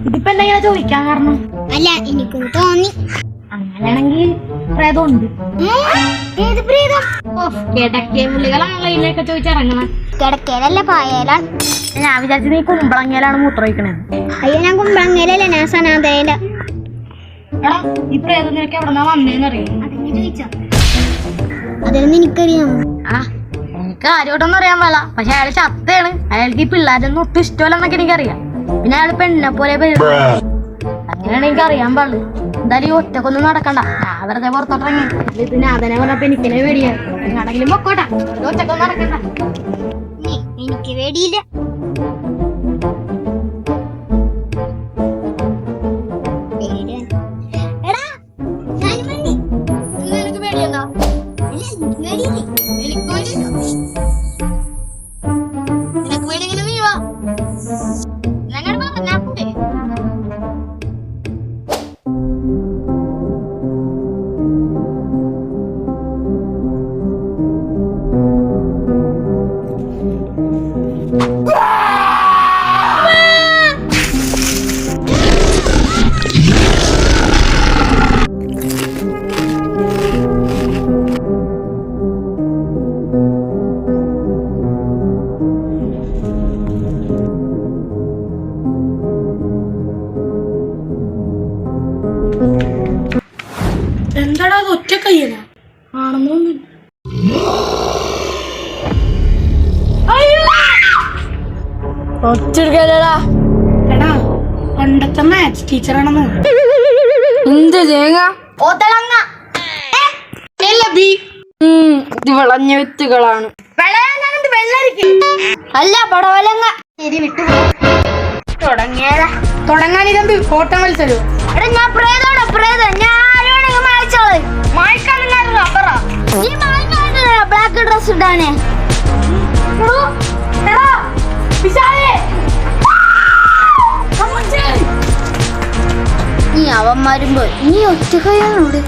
ഇതിപ്പോ എന്തെങ്കിലും ചോദിക്കാൻ കാരണം? അല്ല, എനിക്ക് തോന്നി. അങ്ങനെയാണെങ്കിൽ പ്രേതമുണ്ട്. ഏത് പ്രേതം? കിടക്കേ പുള്ളികളാണല്ലോ ഇതിനൊക്കെ ചോദിച്ചിറങ്ങണം. കിടക്കയിലല്ല, പായലാണ്. ഞാൻ വിചാരിച്ചത് നീ കുമ്പളങ്ങയിലാണ് മൂത്രമൊഴിക്കണേ. അയ്യോ, ഞാൻ കുമ്പളങ്ങയിലല്ല, ഞാൻ സനാതയില. എടാ, ഈ പ്രേതം നിനക്ക് എവിടെന്നാ വന്നേന്നറിയാം? അതെന്നെ ചോദിച്ചോ? അതൊന്നും എനിക്കറിയാമോ? എനിക്ക് ആരോട്ടൊന്നും അറിയാൻ പാടില്ല. പക്ഷെ അയാൾ ചത്തയാണ്. അയാൾക്ക് ഈ പിള്ളേരൊന്നും ഒട്ടും ഇഷ്ടമല്ലെന്നൊക്കെ എനിക്കറിയാം. പിന്നെ അയാൾ പെണ്ണെ പോലെ അങ്ങനെയാണ് എനിക്ക് അറിയാൻ പാടില്ല. എന്തായാലും ഈ ഒറ്റക്കൊന്നും നടക്കണ്ട. ഞാൻ വെറുതെ പുറത്തോട്ടിറങ്ങി. പിന്നെ അതിനെ പറഞ്ഞപ്പോ എനിക്കിനെ പേടിയാണ്. ആണെങ്കിലും പൊക്കോട്ടെ, ഒറ്റക്കൊന്നും നടക്കണ്ട. എനിക്ക് പേടിയില്ല. നിനക്ക് പേടിയുണ്ടോ? നിനക്ക് പേടിയെങ്കിലും നീ വാ. ഞങ്ങൾ പറഞ്ഞാ കൂടെ എന്താടാ അത് ഒറ്റ കയ്യന ആണെന്നൊന്നും. ഒറ്റെടുക്കല്ലടാ. എടാ, പണ്ടത്തെ മാത്സ് ടീച്ചറാണെന്നോ? എന്ത് തേങ്ങ? ഇത് വിളഞ്ഞ വിത്തുകളാണ്. അല്ല, പടവലങ്ങ. തുടങ്ങാനിതെന്ത് ഓട്ടം മത്സരം? എടാ, ഞാൻ പ്രേതോടാ, പ്രേതം. ഞാൻ ആരോടെങ്കിലും മായിച്ചോളെ. Black dress ഇടാനേ. നീ അവന്മാരും പോയി. നീ ഒറ്റ കയ്യാണോട്?